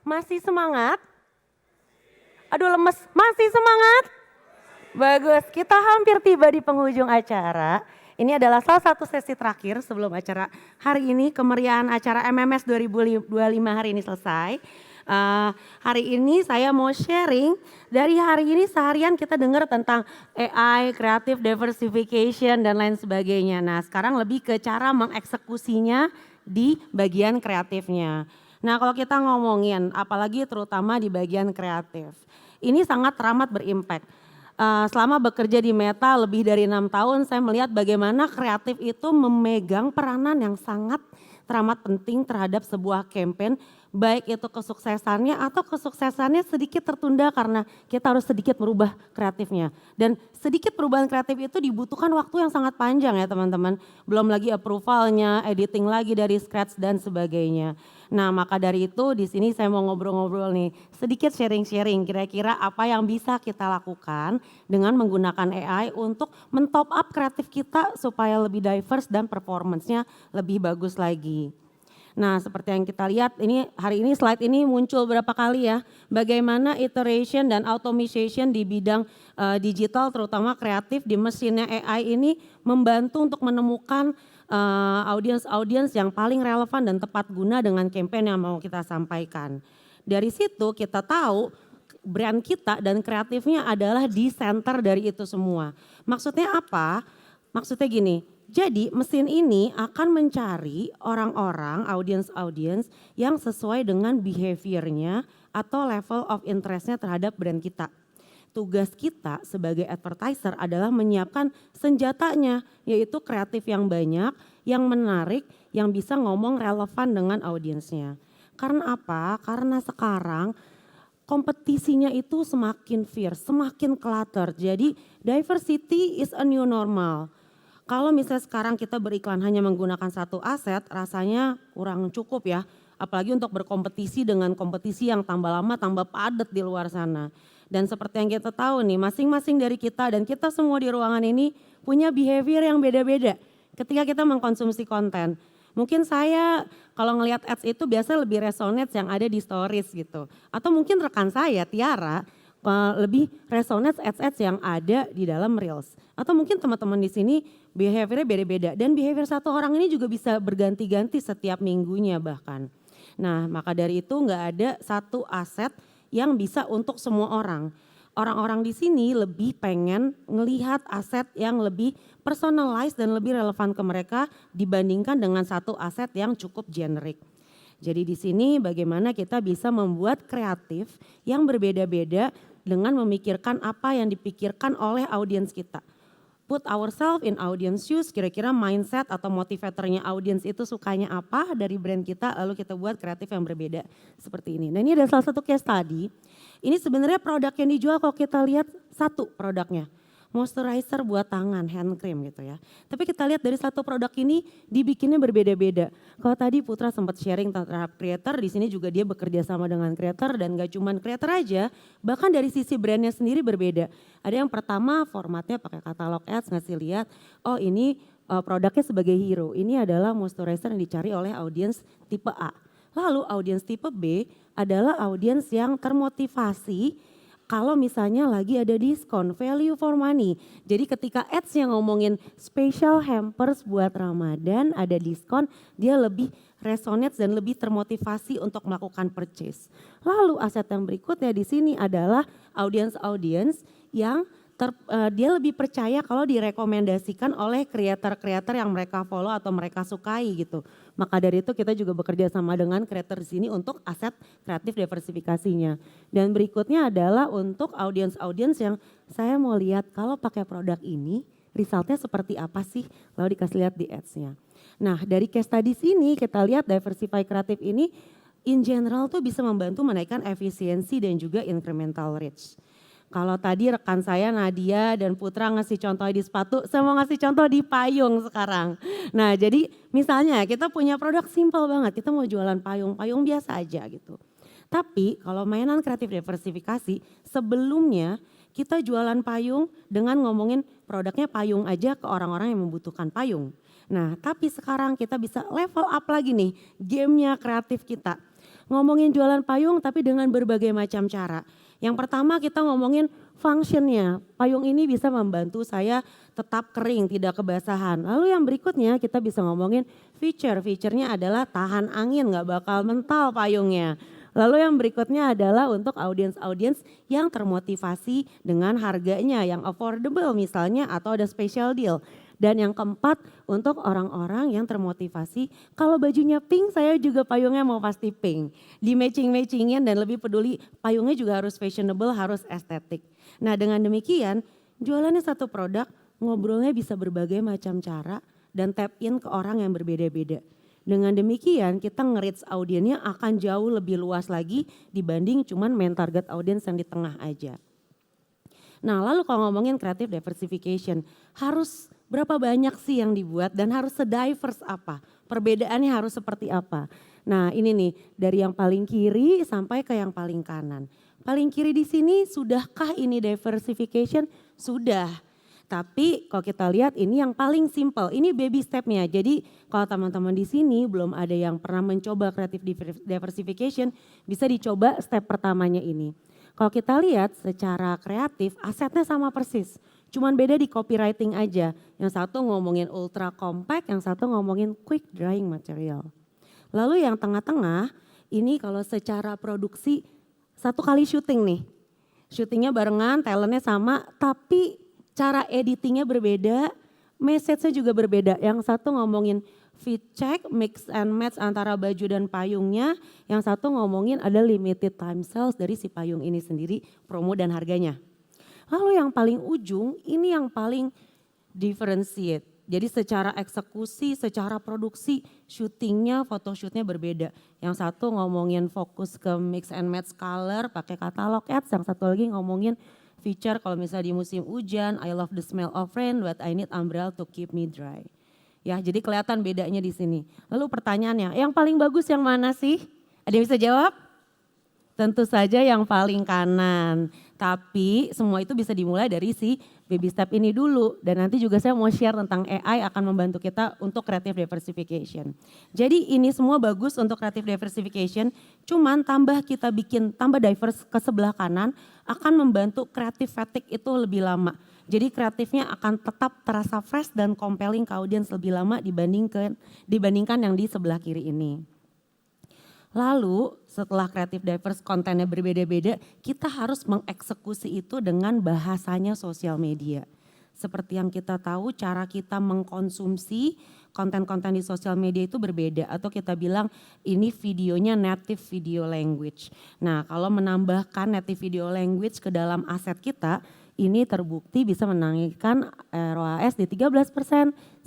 Masih semangat? Aduh lemes, masih semangat? Bagus, kita hampir tiba di penghujung acara. Ini adalah salah satu sesi terakhir sebelum acara hari ini, kemeriahan acara MMS 2025 hari ini selesai. Hari ini saya mau sharing, dari hari ini seharian kita dengar tentang AI, creative diversification dan lain sebagainya. Nah sekarang lebih ke cara mengeksekusinya di bagian kreatifnya. Nah kalau kita ngomongin, apalagi terutama di bagian kreatif, ini sangat teramat berimpact. Selama bekerja di Meta lebih dari 6 tahun, saya melihat bagaimana kreatif itu memegang peranan yang sangat teramat penting terhadap sebuah campaign, baik itu kesuksesannya atau kesuksesannya sedikit tertunda karena kita harus sedikit merubah kreatifnya. Dan sedikit perubahan kreatif itu dibutuhkan waktu yang sangat panjang ya teman-teman. Belum lagi approvalnya, editing lagi dari scratch dan sebagainya. Nah maka dari itu di sini saya mau ngobrol-ngobrol nih, sedikit sharing-sharing kira-kira apa yang bisa kita lakukan dengan menggunakan AI untuk men-top up kreatif kita supaya lebih diverse dan performance-nya lebih bagus lagi. Nah seperti yang kita lihat ini hari ini slide ini muncul berapa kali ya, bagaimana iteration dan automation di bidang digital terutama kreatif di mesinnya AI ini membantu untuk menemukan audiens yang paling relevan dan tepat guna dengan campaign yang mau kita sampaikan. Dari situ kita tahu brand kita dan kreatifnya adalah di center dari itu semua. Maksudnya apa? Maksudnya gini, jadi mesin ini akan mencari orang-orang, audiens yang sesuai dengan behaviornya atau level of interestnya terhadap brand kita. Tugas kita sebagai advertiser adalah menyiapkan senjatanya, yaitu kreatif yang banyak, yang menarik, yang bisa ngomong relevan dengan audiensnya. Karena apa? Karena sekarang kompetisinya itu semakin fierce, semakin clutter. Jadi diversity is a new normal. Kalau misalnya sekarang kita beriklan hanya menggunakan satu aset, rasanya kurang cukup ya. Apalagi untuk berkompetisi dengan kompetisi yang tambah lama tambah padat di luar sana. Dan seperti yang kita tahu nih, masing-masing dari kita dan kita semua di ruangan ini punya behavior yang beda-beda ketika kita mengkonsumsi konten. Mungkin saya kalau ngelihat ads itu biasa lebih resonate yang ada di stories gitu. Atau mungkin rekan saya, Tiara, lebih resonate ads-ads yang ada di dalam reels. Atau mungkin teman-teman di sini behaviornya beda-beda. Dan behavior satu orang ini juga bisa berganti-ganti setiap minggunya bahkan. Nah maka dari itu nggak ada satu aset yang bisa untuk semua orang. Orang-orang di sini lebih pengen ngelihat aset yang lebih personalized dan lebih relevan ke mereka dibandingkan dengan satu aset yang cukup generik. Jadi di sini bagaimana kita bisa membuat kreatif yang berbeda-beda dengan memikirkan apa yang dipikirkan oleh audiens kita. Put ourselves in audience shoes, kira-kira mindset atau motivatornya audiens itu sukanya apa dari brand kita, lalu kita buat kreatif yang berbeda seperti ini. Nah ini ada salah satu case tadi, ini sebenarnya produk yang dijual kalau kita lihat satu produknya. Moisturizer buat tangan, hand cream gitu ya. Tapi kita lihat dari satu produk ini dibikinnya berbeda-beda. Kalau tadi Putra sempat sharing tentang creator, di sini juga dia bekerja sama dengan creator dan gak cuma creator aja, bahkan dari sisi brandnya sendiri berbeda. Ada yang pertama formatnya pakai katalog ads, ngasih lihat, oh ini produknya sebagai hero. Ini adalah moisturizer yang dicari oleh audiens tipe A. Lalu audiens tipe B adalah audiens yang termotivasi kalau misalnya lagi ada diskon, value for money. Jadi ketika ads yang ngomongin special hampers buat Ramadan, ada diskon, dia lebih resonate dan lebih termotivasi untuk melakukan purchase. Lalu aset yang berikutnya di sini adalah audiens-audiens yang dia lebih percaya kalau direkomendasikan oleh kreator-kreator yang mereka follow atau mereka sukai gitu. Maka dari itu kita juga bekerja sama dengan kreator di sini untuk aset kreatif diversifikasinya. Dan berikutnya adalah untuk audiens-audiens yang saya mau lihat kalau pakai produk ini resultnya seperti apa sih, lalu dikasih lihat di ads-nya. Nah dari case study sini kita lihat diversify kreatif ini in general tuh bisa membantu menaikkan efisiensi dan juga incremental reach. Kalau tadi rekan saya Nadia dan Putra ngasih contoh di sepatu, saya mau ngasih contoh di payung sekarang. Nah jadi misalnya kita punya produk simple banget, kita mau jualan payung, payung biasa aja gitu. Tapi kalau mainan kreatif diversifikasi, sebelumnya kita jualan payung dengan ngomongin produknya payung aja ke orang-orang yang membutuhkan payung. Nah tapi sekarang kita bisa level up lagi nih gamenya kreatif kita. Ngomongin jualan payung tapi dengan berbagai macam cara. Yang pertama kita ngomongin functionnya. Payung ini bisa membantu saya tetap kering, tidak kebasahan. Lalu yang berikutnya kita bisa ngomongin feature. Feature-nya adalah tahan angin, gak bakal mental payungnya. Lalu yang berikutnya adalah untuk audiens-audiens yang termotivasi dengan harganya yang affordable misalnya atau ada special deal. Dan yang keempat untuk orang-orang yang termotivasi kalau bajunya pink saya juga payungnya mau pasti pink. Di matching-matchingin dan lebih peduli payungnya juga harus fashionable, harus estetik. Nah dengan demikian jualannya satu produk ngobrolnya bisa berbagai macam cara dan tap in ke orang yang berbeda-beda. Dengan demikian kita nge-reach audiensnya akan jauh lebih luas lagi dibanding cuman main target audience yang di tengah aja. Nah lalu kalau ngomongin creative diversification harus berapa banyak sih yang dibuat dan harus se-diverse apa? Perbedaannya harus seperti apa? Nah ini nih dari yang paling kiri sampai ke yang paling kanan. Paling kiri di sini sudahkah ini diversification? Sudah. Tapi kalau kita lihat ini yang paling simple, ini baby stepnya. Jadi kalau teman-teman di sini belum ada yang pernah mencoba creative diversification, bisa dicoba step pertamanya ini. Kalau kita lihat secara kreatif asetnya sama persis, cuman beda di copywriting aja. Yang satu ngomongin ultra compact, yang satu ngomongin quick drying material. Lalu yang tengah-tengah ini kalau secara produksi satu kali syuting nih. Syutingnya barengan, talentnya sama, tapi cara editingnya berbeda, message-nya juga berbeda. Yang satu ngomongin fit check, mix and match antara baju dan payungnya. Yang satu ngomongin ada limited time sales dari si payung ini sendiri, promo dan harganya. Lalu yang paling ujung, ini yang paling differentiate. Jadi secara eksekusi, secara produksi, syutingnya, photoshootnya berbeda. Yang satu ngomongin fokus ke mix and match color, pakai katalog ads. Yang satu lagi ngomongin feature kalau misalnya di musim hujan, I love the smell of rain, but I need umbrella to keep me dry. Ya, jadi kelihatan bedanya di sini. Lalu pertanyaannya, yang paling bagus yang mana sih? Ada yang bisa jawab? Tentu saja yang paling kanan. Tapi semua itu bisa dimulai dari si baby step ini dulu. Dan nanti juga saya mau share tentang AI akan membantu kita untuk creative diversification. Jadi ini semua bagus untuk creative diversification. Cuman kita bikin tambah diverse ke sebelah kanan akan membantu creative fatigue itu lebih lama. Jadi kreatifnya akan tetap terasa fresh dan compelling ke audiens lebih lama dibandingkan yang di sebelah kiri ini. Lalu setelah creative diverse kontennya berbeda-beda, kita harus mengeksekusi itu dengan bahasanya sosial media. Seperti yang kita tahu cara kita mengkonsumsi konten-konten di sosial media itu berbeda. Atau kita bilang ini videonya native video language. Nah kalau menambahkan native video language ke dalam aset kita, ini terbukti bisa menaikkan ROAS di 13%,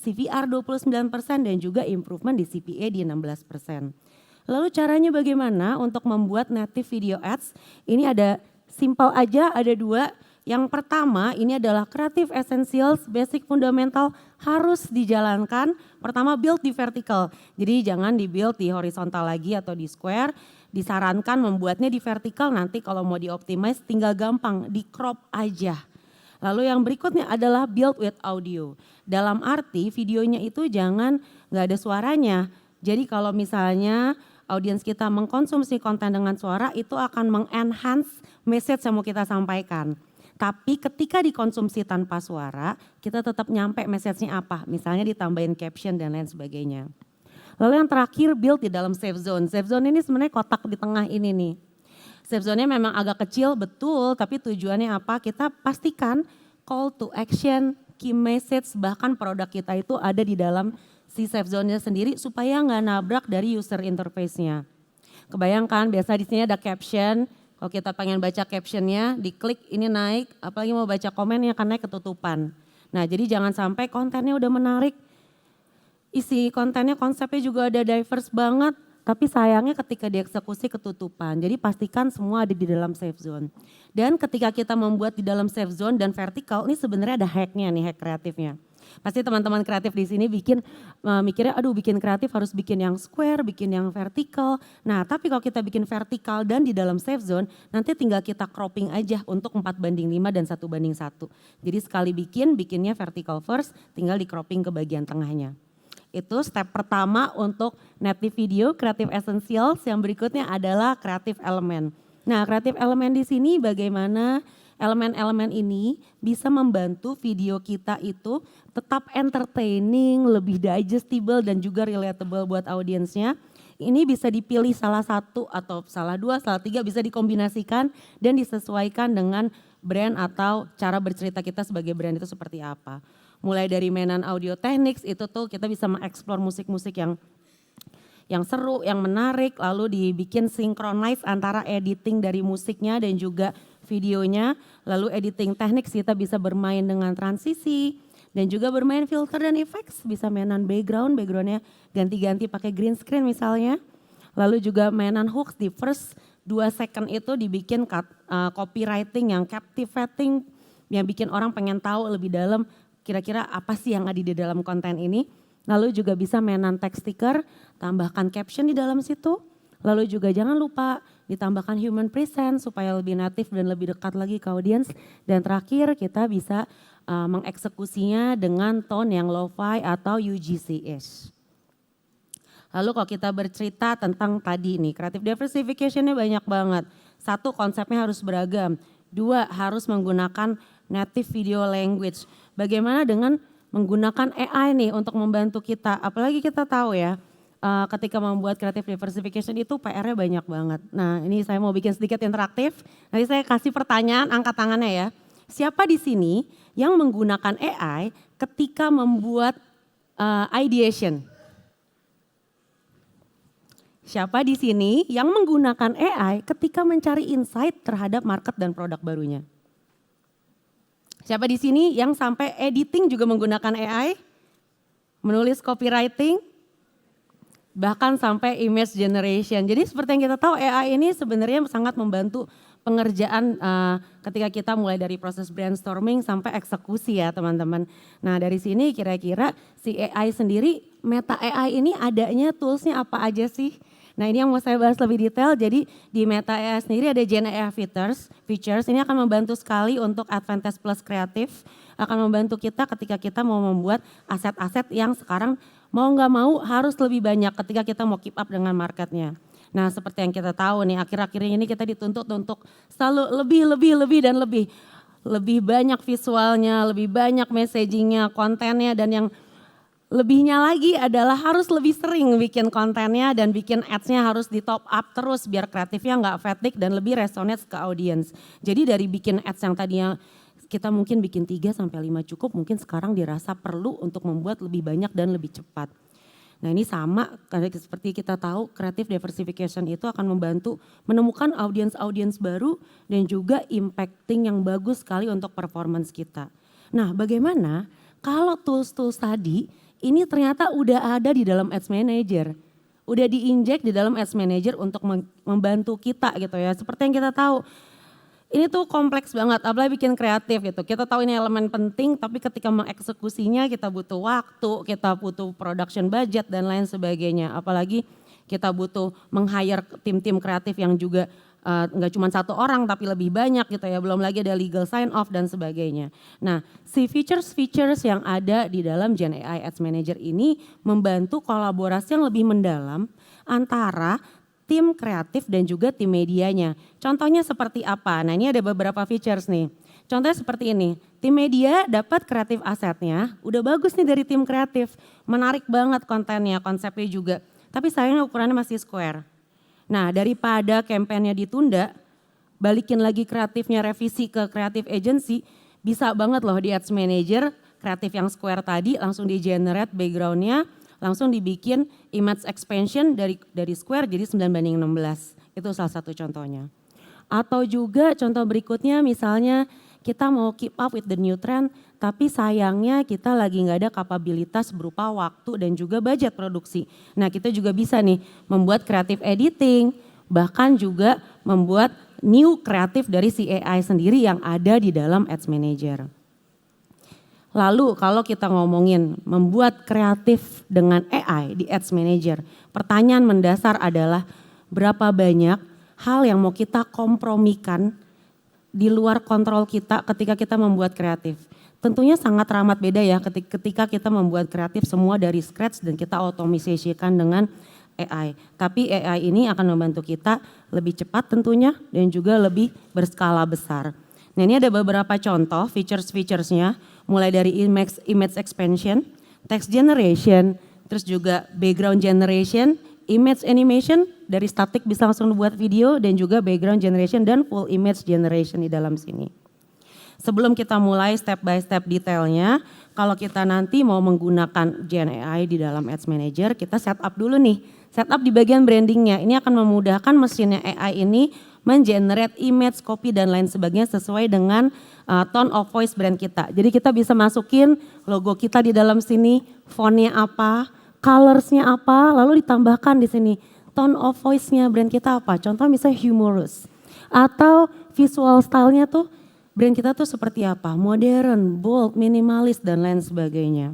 CVR 29% dan juga improvement di CPA di 16%. Lalu caranya bagaimana untuk membuat native video ads? Ini ada simple aja, ada dua. Yang pertama ini adalah creative essentials, basic fundamental harus dijalankan. Pertama build di vertical, jadi jangan di build di horizontal lagi atau di square. Disarankan membuatnya di vertical, nanti kalau mau di optimize tinggal gampang, di crop aja. Lalu yang berikutnya adalah build with audio. Dalam arti videonya itu jangan gak ada suaranya. Jadi kalau misalnya audiens kita mengkonsumsi konten dengan suara itu akan mengenhance message yang mau kita sampaikan. Tapi ketika dikonsumsi tanpa suara, kita tetap nyampe message-nya apa. Misalnya ditambahin caption dan lain sebagainya. Lalu yang terakhir build di dalam safe zone. Safe zone ini sebenarnya kotak di tengah ini nih. Safe zone-nya memang agak kecil betul, tapi tujuannya apa? Kita pastikan call to action, key message, bahkan produk kita itu ada di dalam si safe zone-nya sendiri supaya nggak nabrak dari user interface-nya. Kebayangkan biasa di sini ada caption, kalau kita pengen baca captionnya, diklik ini naik, apalagi mau baca komennya akan naik ketutupan. Nah jadi jangan sampai kontennya udah menarik, isi kontennya konsepnya juga ada diverse banget, tapi sayangnya ketika dieksekusi ketutupan. Jadi pastikan semua ada di dalam safe zone. Dan ketika kita membuat di dalam safe zone dan vertikal, ini sebenarnya ada hacknya nih, hack kreatifnya. Pasti teman-teman kreatif di sini mikirnya aduh bikin kreatif harus bikin yang square, bikin yang vertikal. Nah tapi kalau kita bikin vertikal dan di dalam safe zone nanti tinggal kita cropping aja untuk 4:5 dan 1:1. Jadi sekali bikinnya vertikal first tinggal di cropping ke bagian tengahnya. Itu step pertama untuk native video, creative essentials. Yang berikutnya adalah creative element. Nah, creative element di sini bagaimana elemen-elemen ini bisa membantu video kita itu tetap entertaining, lebih digestible dan juga relatable buat audiensnya. Ini bisa dipilih salah satu atau salah dua, salah tiga, bisa dikombinasikan dan disesuaikan dengan brand atau cara bercerita kita sebagai brand itu seperti apa. Mulai dari mainan audio techniques itu tuh kita bisa mengeksplor musik-musik yang seru, yang menarik, lalu dibikin synchronize antara editing dari musiknya dan juga videonya. Lalu editing techniques kita bisa bermain dengan transisi dan juga bermain filter dan effects, bisa mainan backgroundnya ganti-ganti pakai green screen misalnya. Lalu juga mainan hooks di first 2 second itu dibikin copywriting yang captivating, yang bikin orang pengen tahu lebih dalam kira-kira apa sih yang ada di dalam konten ini. Lalu juga bisa mainan text sticker, tambahkan caption di dalam situ. Lalu juga jangan lupa ditambahkan human presence supaya lebih natif dan lebih dekat lagi ke audience. Dan terakhir kita bisa mengeksekusinya dengan tone yang lo-fi atau UGC-ish. Lalu kalau kita bercerita tentang tadi nih, creative diversification-nya banyak banget. 1, konsepnya harus beragam. 2, harus menggunakan native video language. Bagaimana dengan menggunakan AI nih untuk membantu kita, apalagi kita tahu ya ketika membuat creative diversification itu PR-nya banyak banget. Nah ini saya mau bikin sedikit interaktif, nanti saya kasih pertanyaan, angkat tangannya ya. Siapa di sini yang menggunakan AI ketika membuat ideation? Siapa di sini yang menggunakan AI ketika mencari insight terhadap market dan produk barunya? Siapa di sini yang sampai editing juga menggunakan AI? Menulis copywriting? Bahkan sampai image generation. Jadi seperti yang kita tahu AI ini sebenarnya sangat membantu pengerjaan ketika kita mulai dari proses brainstorming sampai eksekusi ya teman-teman. Nah dari sini kira-kira si AI sendiri, Meta AI ini adanya toolsnya apa aja sih? Nah ini yang mau saya bahas lebih detail, jadi di Meta AI sendiri ada Gen AI features, ini akan membantu sekali untuk Advantage Plus kreatif, akan membantu kita ketika kita mau membuat aset-aset yang sekarang mau nggak mau harus lebih banyak ketika kita mau keep up dengan marketnya. Nah seperti yang kita tahu nih akhir-akhir ini kita dituntut untuk selalu lebih dan lebih banyak visualnya, lebih banyak messagingnya, kontennya dan yang lebihnya lagi adalah harus lebih sering bikin kontennya dan bikin ads-nya harus di top up terus biar kreatifnya nggak fatigue dan lebih resonate ke audience. Jadi dari bikin ads yang tadinya kita mungkin bikin 3-5 cukup, mungkin sekarang dirasa perlu untuk membuat lebih banyak dan lebih cepat. Nah ini sama seperti kita tahu creative diversification itu akan membantu menemukan audience baru dan juga impacting yang bagus sekali untuk performance kita. Nah bagaimana kalau tools-tools tadi ini ternyata udah ada di dalam Ads Manager. Udah diinjek di dalam Ads Manager untuk membantu kita gitu ya. Seperti yang kita tahu, ini tuh kompleks banget, apalagi bikin kreatif gitu. Kita tahu ini elemen penting, tapi ketika mengeksekusinya kita butuh waktu, kita butuh production budget dan lain sebagainya. Apalagi kita butuh meng-hire tim-tim kreatif yang juga nggak cuma 1 orang tapi lebih banyak gitu ya, belum lagi ada legal sign off dan sebagainya. Nah si features yang ada di dalam Gen AI Ads Manager ini membantu kolaborasi yang lebih mendalam antara tim kreatif dan juga tim medianya. Contohnya seperti apa? Nah ini ada beberapa features nih. Contohnya seperti ini, tim media dapat kreatif asetnya, udah bagus nih dari tim kreatif, menarik banget kontennya, konsepnya juga. Tapi sayangnya ukurannya masih square. Nah daripada kampanyenya ditunda, balikin lagi kreatifnya revisi ke creative agency, bisa banget loh di Ads Manager, kreatif yang square tadi langsung di generate backgroundnya, langsung dibikin image expansion dari square jadi 9:16. Itu salah satu contohnya. Atau juga contoh berikutnya misalnya kita mau keep up with the new trend, tapi sayangnya kita lagi nggak ada kapabilitas berupa waktu dan juga budget produksi. Nah kita juga bisa nih membuat creative editing, bahkan juga membuat new kreatif dari si AI sendiri yang ada di dalam Ads Manager. Lalu kalau kita ngomongin membuat kreatif dengan AI di Ads Manager, pertanyaan mendasar adalah berapa banyak hal yang mau kita kompromikan di luar kontrol kita ketika kita membuat kreatif. Tentunya sangat teramat beda ya ketika kita membuat kreatif semua dari scratch dan kita otomisasikan dengan AI. Tapi AI ini akan membantu kita lebih cepat tentunya dan juga lebih berskala besar. Nah ini ada beberapa contoh features-featuresnya, mulai dari image expansion, text generation, terus juga background generation, image animation, dari static bisa langsung dibuat video, dan juga background generation dan full image generation di dalam sini. Sebelum kita mulai step by step detailnya, kalau kita nanti mau menggunakan Gen AI di dalam Ads Manager, kita setup dulu nih. Setup di bagian brandingnya, ini akan memudahkan mesinnya AI ini mengenerate image, copy, dan lain sebagainya sesuai dengan tone of voice brand kita. Jadi kita bisa masukin logo kita di dalam sini, fontnya apa, colorsnya apa, lalu ditambahkan di sini tone of voice-nya brand kita apa. Contoh misalnya humorous, atau visual style-nya tuh brand kita tuh seperti apa, modern, bold, minimalis, dan lain sebagainya.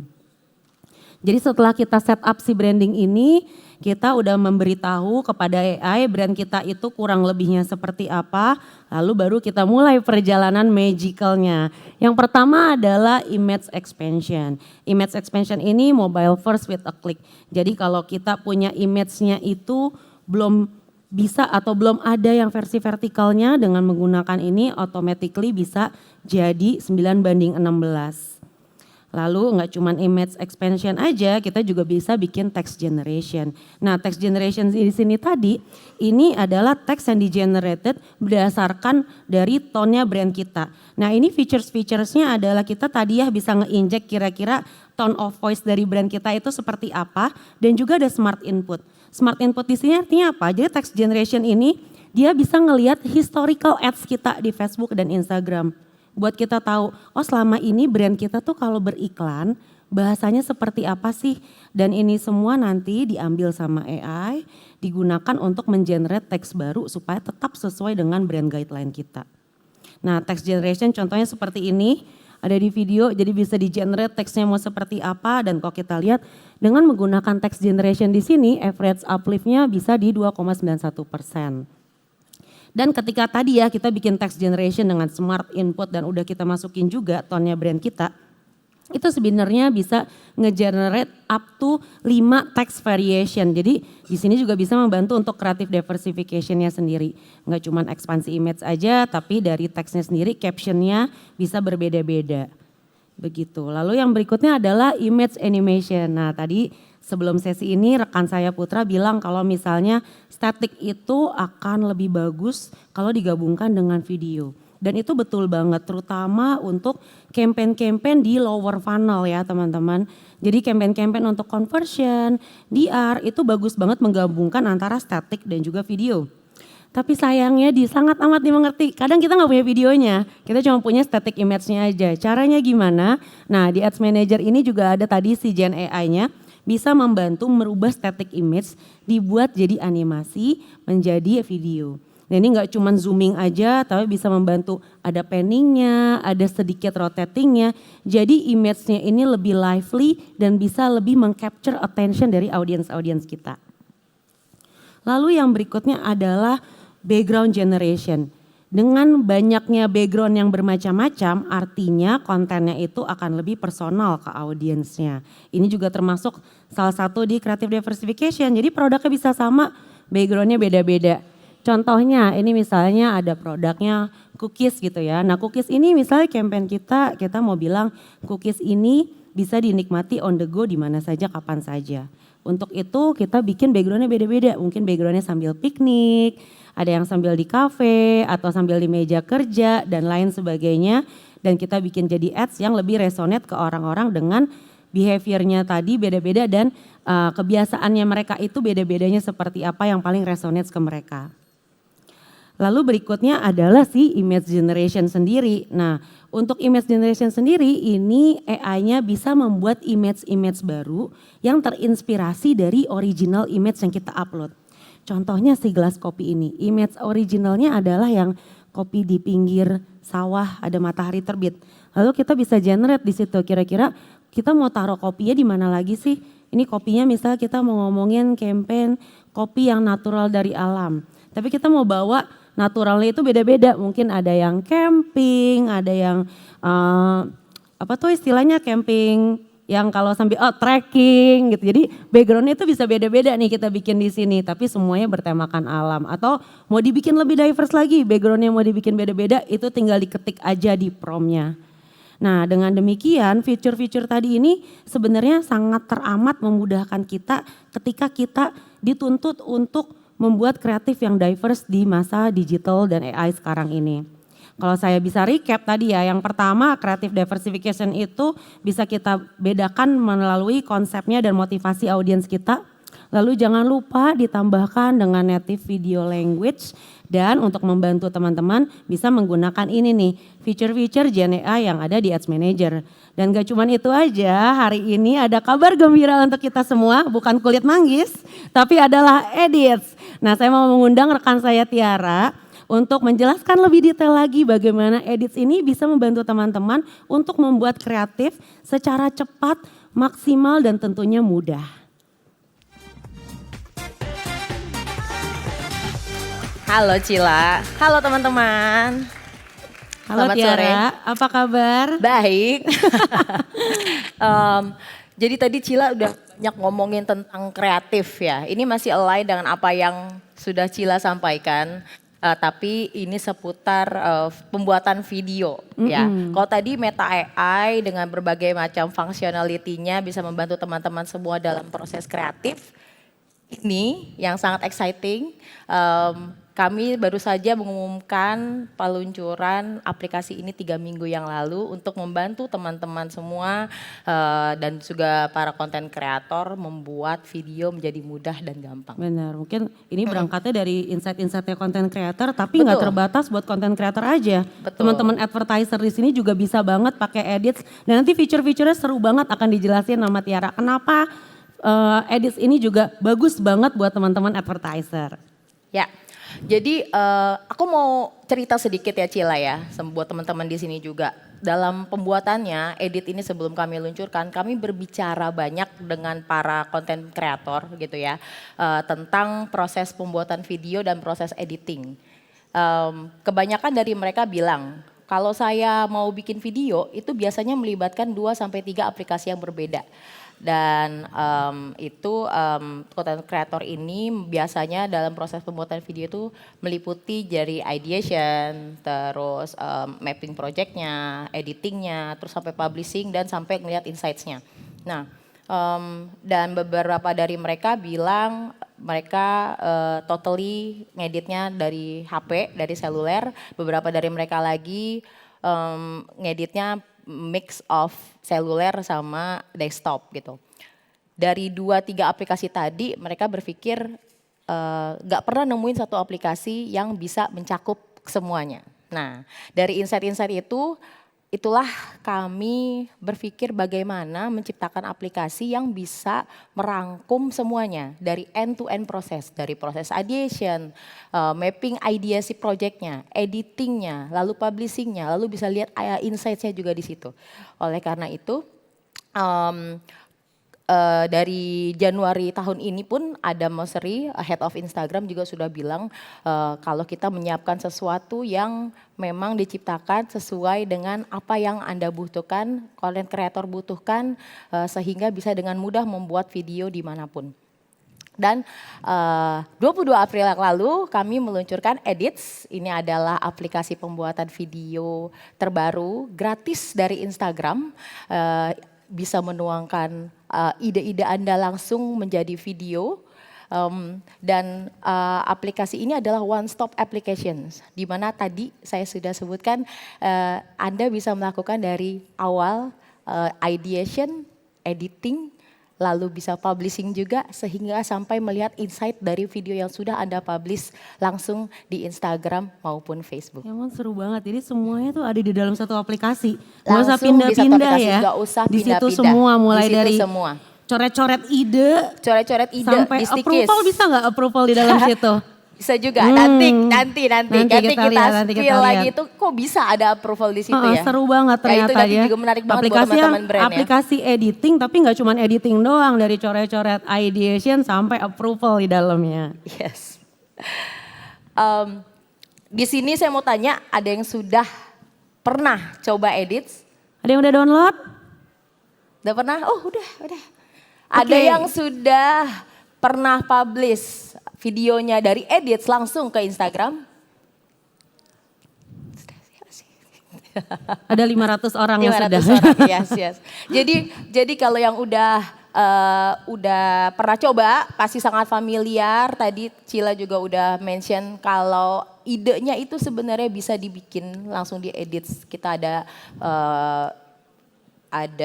Jadi setelah kita set up si branding ini, kita udah memberitahu kepada AI brand kita itu kurang lebihnya seperti apa, lalu baru kita mulai perjalanan magicalnya. Yang pertama adalah image expansion. Image expansion ini mobile first with a click. Jadi kalau kita punya image-nya itu belum bisa atau belum ada yang versi vertikalnya, dengan menggunakan ini automatically bisa jadi 9:16. Lalu nggak cuma image expansion aja, kita juga bisa bikin text generation. Nah text generation di sini tadi, ini adalah text yang di-generated berdasarkan dari tone-nya brand kita. Nah ini features-featuresnya adalah kita tadi ya bisa nge-inject kira-kira tone of voice dari brand kita itu seperti apa, dan juga ada smart input. Smart input di sini artinya apa? Jadi text generation ini dia bisa ngelihat historical ads kita di Facebook dan Instagram. Buat kita tahu, oh selama ini brand kita tuh kalau beriklan bahasanya seperti apa sih? Dan ini semua nanti diambil sama AI, digunakan untuk mengenerate teks baru supaya tetap sesuai dengan brand guideline kita. Nah text generation contohnya seperti ini, ada di video, jadi bisa di-generate teksnya mau seperti apa, dan kalau kita lihat dengan menggunakan text generation di sini, average uplift-nya bisa di 2,91%. Dan ketika tadi ya kita bikin text generation dengan smart input dan udah kita masukin juga tone-nya brand kita, itu sebenarnya bisa nge-generate up to 5 text variation. Jadi di sini juga bisa membantu untuk creative diversification-nya sendiri. Nggak cuma ekspansi image aja, tapi dari teksnya sendiri caption-nya bisa berbeda-beda. Begitu. Lalu yang berikutnya adalah image animation. Nah tadi sebelum sesi ini rekan saya Putra bilang kalau misalnya static itu akan lebih bagus kalau digabungkan dengan video. Dan itu betul banget, terutama untuk campaign-campaign di lower funnel ya teman-teman. Jadi campaign-campaign untuk conversion, DR itu bagus banget menggabungkan antara static dan juga video. Tapi sayangnya sangat amat dimengerti, kadang kita nggak punya videonya, kita cuma punya static image-nya aja. Caranya gimana? Nah di Ads Manager ini juga ada tadi si Gen AI-nya, bisa membantu merubah static image, dibuat jadi animasi, menjadi video. Nah ini nggak cuma zooming aja, tapi bisa membantu ada panningnya, ada sedikit rotatingnya. Jadi image-nya ini lebih lively dan bisa lebih mengcapture attention dari audiens kita. Lalu yang berikutnya adalah background generation. Dengan banyaknya background yang bermacam-macam, artinya kontennya itu akan lebih personal ke audiensnya. Ini juga termasuk salah satu di creative diversification. Jadi produknya bisa sama, backgroundnya beda-beda. Contohnya ini misalnya ada produknya cookies gitu ya. Nah cookies ini misalnya campaign kita mau bilang cookies ini bisa dinikmati on the go di mana saja, kapan saja. Untuk itu kita bikin backgroundnya beda-beda. Mungkin backgroundnya sambil piknik, ada yang sambil di kafe atau sambil di meja kerja dan lain sebagainya. Dan kita bikin jadi ads yang lebih resonate ke orang-orang dengan behaviornya tadi beda-beda dan kebiasaannya mereka itu beda-bedanya seperti apa yang paling resonate ke mereka. Lalu berikutnya adalah si image generation sendiri. Nah untuk image generation sendiri ini AI-nya bisa membuat image-image baru yang terinspirasi dari original image yang kita upload. Contohnya si gelas kopi ini, image originalnya adalah yang kopi di pinggir sawah ada matahari terbit. Lalu kita bisa generate di situ kira-kira kita mau taruh kopinya di mana lagi sih? Ini kopinya misalnya kita mau ngomongin campaign kopi yang natural dari alam. Tapi kita mau bawa naturalnya itu beda-beda, mungkin ada yang camping, ada yang apa tuh istilahnya camping yang kalau sambil trekking gitu. Jadi backgroundnya itu bisa beda-beda nih kita bikin di sini, tapi semuanya bertemakan alam. Atau mau dibikin lebih diverse lagi, backgroundnya mau dibikin beda-beda, itu tinggal diketik aja di promnya. Nah dengan demikian fitur-fitur tadi ini sebenarnya sangat teramat memudahkan kita ketika kita dituntut untuk membuat kreatif yang diverse di masa digital dan AI sekarang ini. Kalau saya bisa recap tadi ya, yang pertama creative diversification itu bisa kita bedakan melalui konsepnya dan motivasi audiens kita. Lalu jangan lupa ditambahkan dengan native video language dan untuk membantu teman-teman bisa menggunakan ini nih, feature-feature Gen AI yang ada di Ads Manager. Dan gak cuman itu aja, hari ini ada kabar gembira untuk kita semua, bukan kulit manggis, tapi adalah edits. Nah saya mau mengundang rekan saya Tiara untuk menjelaskan lebih detail lagi bagaimana edits ini bisa membantu teman-teman untuk membuat kreatif secara cepat, maksimal dan tentunya mudah. Halo Cila, halo teman-teman. Halo Selamat Tiara, sore. apa kabar? Baik. Jadi tadi Cila udah banyak ngomongin tentang kreatif ya. Ini masih align dengan apa yang sudah Cila sampaikan. Tapi ini seputar pembuatan video ya. Kalau tadi Meta AI dengan berbagai macam functionality-nya bisa membantu teman-teman semua dalam proses kreatif. Ini yang sangat exciting. Kami baru saja mengumumkan peluncuran aplikasi ini 3 minggu yang lalu untuk membantu teman-teman semua dan juga para konten kreator membuat video menjadi mudah dan gampang. Benar, mungkin ini berangkatnya dari insight-insightnya konten creator, tapi nggak terbatas buat konten creator aja. Teman-teman advertiser di sini juga bisa banget pakai edits dan nanti feature-featurenya seru banget akan dijelasin sama Tiara. Kenapa edits ini juga bagus banget buat teman-teman advertiser. Ya. Jadi aku mau cerita sedikit ya Cila ya, buat teman-teman di sini juga. Dalam pembuatannya, edit ini sebelum kami luncurkan, kami berbicara banyak dengan para konten kreator gitu ya, tentang proses pembuatan video dan proses editing. Kebanyakan dari mereka bilang, kalau saya mau bikin video itu biasanya melibatkan 2-3 aplikasi yang berbeda. Dan itu content creator ini biasanya dalam proses pembuatan video itu meliputi dari ideation, terus mapping projectnya, editingnya, terus sampai publishing dan sampai ngeliat insights-nya. Nah dan beberapa dari mereka bilang mereka totally ngeditnya dari HP, dari seluler. Beberapa dari mereka lagi ngeditnya mix of seluler sama desktop gitu. Dari 2-3 aplikasi tadi mereka berpikir gak pernah nemuin satu aplikasi yang bisa mencakup semuanya. Nah dari insight-insight itulah kami berpikir bagaimana menciptakan aplikasi yang bisa merangkum semuanya dari end to end proses. Dari proses ideation, mapping ideasi projectnya, editingnya, lalu publishingnya, lalu bisa lihat insights-nya juga di situ. Oleh karena itu dari Januari tahun ini pun ada Moseri, head of Instagram juga sudah bilang kalau kita menyiapkan sesuatu yang memang diciptakan sesuai dengan apa yang Anda butuhkan, content creator butuhkan sehingga bisa dengan mudah membuat video dimanapun. Dan 22 April yang lalu kami meluncurkan Edits, ini adalah aplikasi pembuatan video terbaru gratis dari Instagram. Bisa menuangkan ide-ide Anda langsung menjadi video dan aplikasi ini adalah one stop applications di mana tadi saya sudah sebutkan Anda bisa melakukan dari awal ideation, editing, lalu bisa publishing juga sehingga sampai melihat insight dari video yang sudah Anda publish langsung di Instagram maupun Facebook. Ya ampun seru banget, jadi semuanya tuh ada di dalam satu aplikasi. Gak usah pindah-pindah ya, gak usah di situ pindah-pindah. semua mulai Di situ dari semua. coret-coret ide, sampai approval bisa nggak approval di dalam situ? Bisa juga, nanti kita lihat. spill lagi itu kok bisa ada approval di situ ya. Seru banget ternyata itu ya. juga menarik banget aplikasi buat teman-teman brand aplikasi editing tapi nggak cuma editing doang, dari coret-coret ideation sampai approval di dalamnya. Yes. Di sini saya mau tanya, ada yang sudah pernah coba edit? Ada yang udah download? Udah pernah? Oh udah. Ada yang sudah pernah publish videonya dari Edits langsung ke Instagram? Ada 500 orang yang 500 sudah. orang, yes. Jadi kalau yang udah pernah coba, pasti sangat familiar. Tadi Cila juga udah mention kalau idenya itu sebenarnya bisa dibikin langsung diedit. Kita ada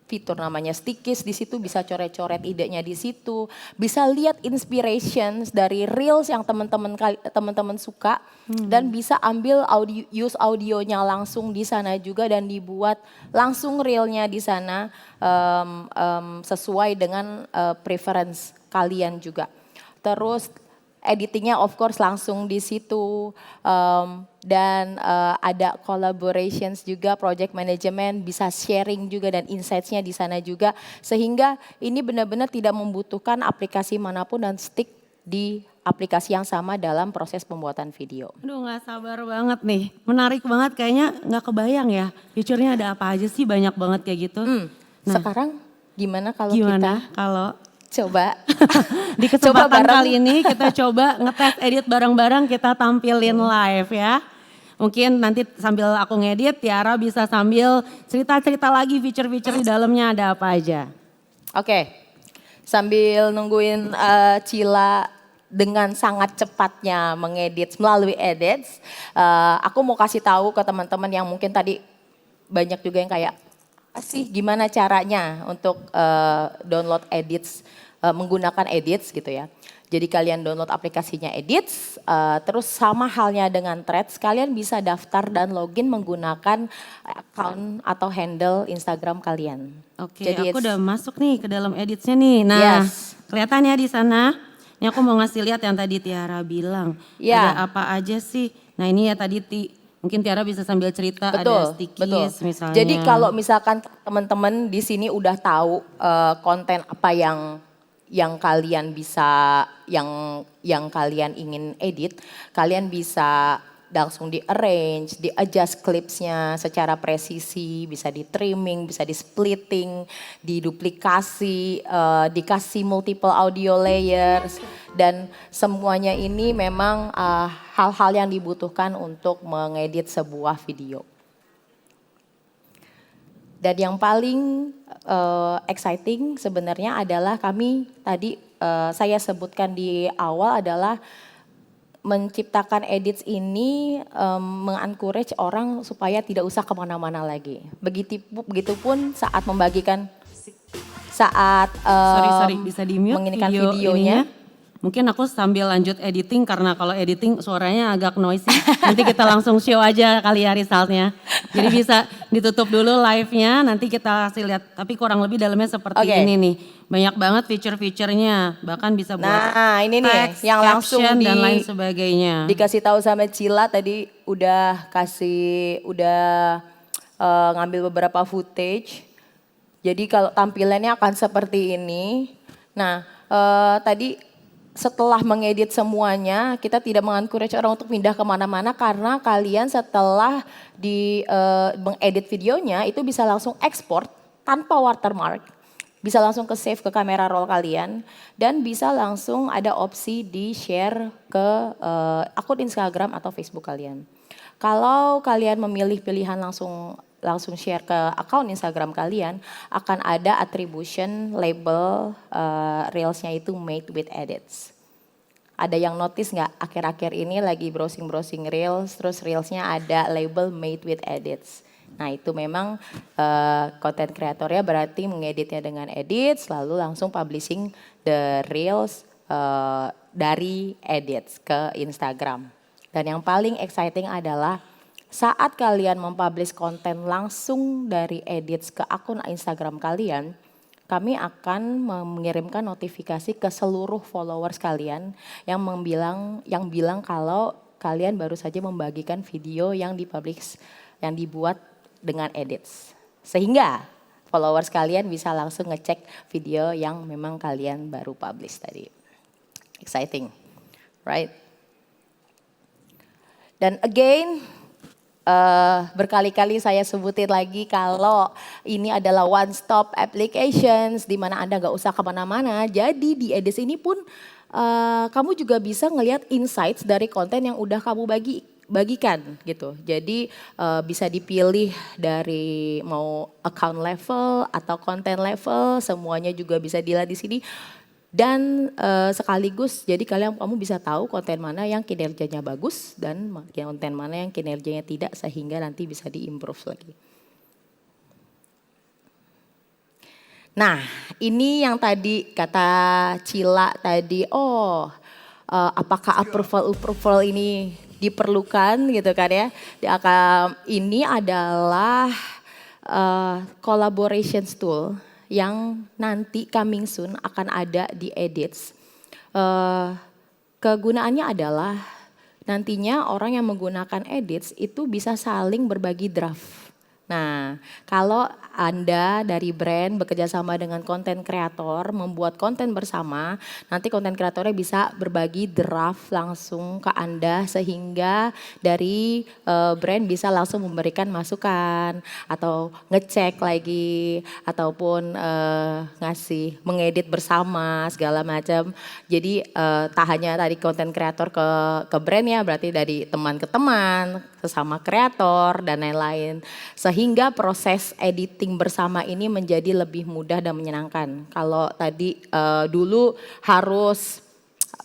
fitur namanya Stickies, di situ bisa coret-coret idenya di situ, bisa lihat inspirations dari reels yang teman-teman suka dan bisa ambil use audionya langsung di sana juga dan dibuat langsung reelnya di sana sesuai dengan preference kalian juga. Terus editingnya of course langsung di situ dan ada collaborations juga, project management, bisa sharing juga dan insights-nya di sana juga, sehingga ini benar-benar tidak membutuhkan aplikasi manapun dan stick di aplikasi yang sama dalam proses pembuatan video. Aduh gak sabar banget nih, menarik banget, kayaknya gak kebayang ya fiturnya ada apa aja sih, banyak banget kayak gitu. Sekarang gimana kalau coba di kesempatan kali ini kita coba ngetes edit bareng-bareng, kita tampilin live ya. Mungkin nanti sambil aku ngedit, Tiara bisa sambil cerita-cerita lagi feature-feature di dalamnya ada apa aja. Oke, sambil nungguin Cila dengan sangat cepatnya mengedit melalui Edits, aku mau kasih tahu ke teman-teman yang mungkin tadi banyak juga yang kayak, gimana caranya untuk download Edits, menggunakan Edits gitu ya. Jadi kalian download aplikasinya Edits, terus sama halnya dengan Threads, kalian bisa daftar dan login menggunakan account atau handle Instagram kalian. Oke, jadi aku udah masuk nih ke dalam Editsnya nih. Nah, kelihatan ya di sana. Ini aku mau ngasih lihat yang tadi Tiara bilang. Ada apa aja sih? Nah ini ya tadi mungkin Tiara bisa sambil cerita, ada Stickies misalnya. Jadi kalau misalkan teman-teman di sini udah tahu konten apa yang kalian bisa, yang kalian ingin edit, kalian bisa langsung di-arrange, di-adjust clipsnya secara presisi, bisa di-trimming, bisa di-splitting, diduplikasi, dikasih multiple audio layers, dan semuanya ini memang hal-hal yang dibutuhkan untuk mengedit sebuah video. Dan yang paling exciting sebenarnya adalah kami tadi saya sebutkan di awal adalah menciptakan edits ini mengencourage orang supaya tidak usah kemana-mana lagi. Begitupun saat membagikan, saat bisa di-mute menginginkan videonya. Mungkin aku sambil lanjut editing karena kalau editing suaranya agak noisy. Nanti kita langsung show aja kali ya resultnya. Jadi bisa ditutup dulu live-nya, nanti kita kasih lihat. Tapi kurang lebih dalamnya seperti ini nih. Banyak banget feature-featurnya, bahkan bisa buat ini text, nih yang langsung dan lain sebagainya. Dikasih tahu sama Cila tadi udah ngambil beberapa footage. Jadi kalau tampilannya akan seperti ini. Nah, tadi setelah mengedit semuanya, kita tidak mengencourage orang untuk pindah kemana-mana karena kalian setelah mengedit videonya itu bisa langsung ekspor tanpa watermark, bisa langsung ke save ke kamera roll kalian dan bisa langsung ada opsi di share ke akun Instagram atau Facebook kalian. Kalau kalian memilih pilihan langsung share ke akun Instagram kalian, akan ada attribution label reelsnya itu made with edits. Ada yang notice nggak akhir-akhir ini lagi browsing reels, terus reelsnya ada label made with edits. Nah itu memang content kreatornya berarti mengeditnya dengan edits, lalu langsung publishing the reels dari edits ke Instagram. Dan yang paling exciting adalah saat kalian mempublish konten langsung dari edits ke akun Instagram kalian, kami akan mengirimkan notifikasi ke seluruh followers kalian yang bilang kalau kalian baru saja membagikan video yang dipublish, yang dibuat dengan edits. Sehingga followers kalian bisa langsung ngecek video yang memang kalian baru publish tadi. Exciting, right? Dan again, berkali-kali saya sebutin lagi kalau ini adalah one stop applications di mana Anda nggak usah kemana-mana. Jadi di Edits ini pun kamu juga bisa ngelihat insights dari konten yang udah kamu bagikan gitu. Jadi bisa dipilih dari mau account level atau konten level, semuanya juga bisa dilihat di sini. Dan sekaligus jadi kamu bisa tahu konten mana yang kinerjanya bagus dan konten mana yang kinerjanya tidak, sehingga nanti bisa diimprove lagi. Nah, ini yang tadi kata Cila tadi, apakah approval ini diperlukan gitu kan ya. Ini adalah collaborations tool yang nanti coming soon akan ada di Edits. Kegunaannya adalah nantinya orang yang menggunakan Edits itu bisa saling berbagi draft. Nah, kalau Anda dari brand bekerja sama dengan konten kreator, membuat konten bersama, nanti konten kreatornya bisa berbagi draft langsung ke Anda sehingga dari brand bisa langsung memberikan masukan atau ngecek lagi ataupun ngasih mengedit bersama segala macam. Jadi tak hanya tadi konten kreator ke brand ya, berarti dari teman ke teman, sesama kreator dan lain-lain. Sehingga proses editing bersama ini menjadi lebih mudah dan menyenangkan. Kalau tadi dulu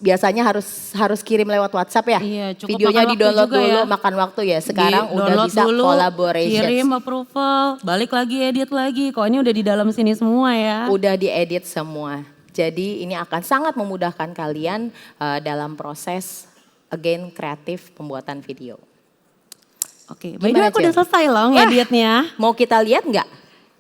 biasanya harus kirim lewat WhatsApp ya. Iya, cukup videonya di-download dulu, ya. makan waktu ya. Sekarang udah bisa dulu, collaboration. kirim approval, balik lagi edit lagi. Kok ini udah di dalam sini semua ya. Udah diedit semua. Jadi ini akan sangat memudahkan kalian dalam proses kreatif pembuatan video. Oke, by the way aku udah selesai loh ngeditnya. Mau kita lihat nggak?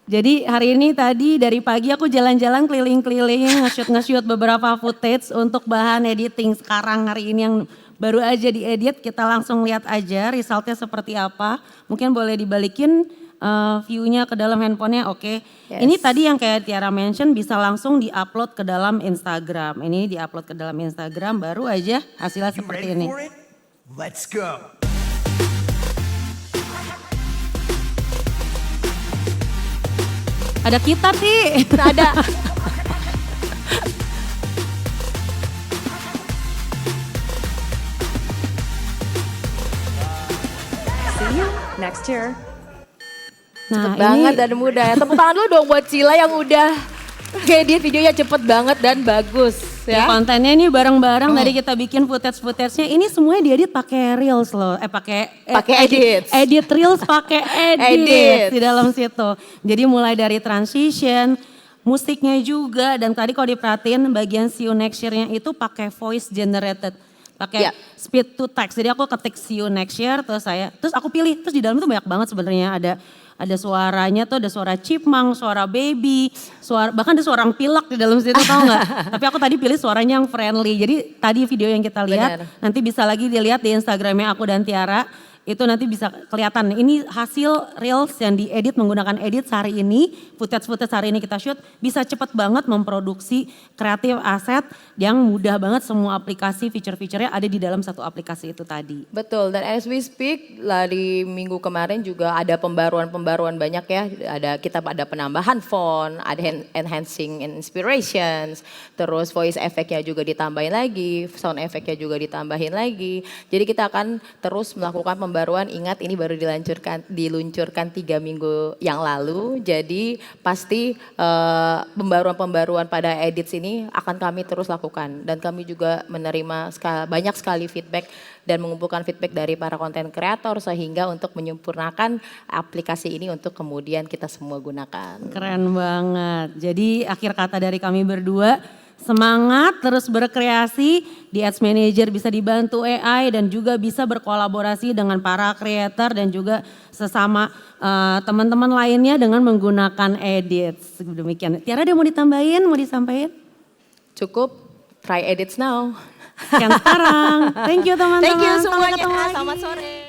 Jadi hari ini tadi dari pagi aku jalan-jalan keliling-keliling nge-shoot beberapa footage untuk bahan editing. Sekarang hari ini yang baru aja diedit, kita langsung lihat aja resultnya seperti apa. Mungkin boleh dibalikin view-nya ke dalam handphonenya, oke. Yes. Ini tadi yang kayak Tiara mention bisa langsung di-upload ke dalam Instagram. Ini di-upload ke dalam Instagram, baru aja hasilnya seperti ini. Let's go. Ada kita sih. Ada. See you next year. Nah, Cepet banget dan mudah ya. Tepuk tangan dulu dong buat Cila yang udah edit videonya cepet banget dan bagus ya. ya. Kontennya ini bareng-bareng dari kita bikin footage-nya. Ini semuanya diedit pakai reels loh. Pakai edits. Edit reels pakai edit di dalam situ. Jadi mulai dari transition, musiknya juga, dan tadi kalau diperhatiin bagian see you next year-nya itu pakai voice generated. Pakai speed to text. Jadi aku ketik see you next year terus aku pilih. Terus di dalam itu banyak banget sebenarnya ada suaranya tuh, ada suara chipmunk, suara baby, bahkan ada suara orang pilak di dalam situ, tau gak? Tapi aku tadi pilih suaranya yang friendly. Jadi tadi video yang kita lihat nanti bisa lagi dilihat di Instagramnya aku dan Tiara. Itu nanti bisa kelihatan. Ini hasil reels yang diedit menggunakan edit hari ini, footage hari ini kita shoot, bisa cepet banget memproduksi kreatif aset yang mudah banget, semua aplikasi feature-featurenya ada di dalam satu aplikasi itu tadi. Betul, dan as we speak dari minggu kemarin juga ada pembaruan banyak ya. Kita ada penambahan font, ada enhancing inspirations, terus voice effect-nya juga ditambahin lagi, sound effect-nya juga ditambahin lagi. Jadi kita akan terus melakukan pembaruan. Ingat ini baru diluncurkan 3 minggu yang lalu. Jadi pasti pembaruan pada edits ini akan kami terus lakukan. Dan kami juga menerima banyak sekali feedback dan mengumpulkan feedback dari para konten kreator sehingga untuk menyempurnakan aplikasi ini untuk kemudian kita semua gunakan. Keren banget. Jadi akhir kata dari kami berdua, semangat terus berkreasi. Di Ads Manager bisa dibantu AI dan juga bisa berkolaborasi dengan para creator dan juga sesama teman-teman lainnya dengan menggunakan edits. Demikian. Tiara ada mau ditambahin, mau disampaikan? Cukup, try edits now. Sekian sekarang. Thank you teman-teman. Thank you Sampai semuanya. ketemu lagi. Selamat sore.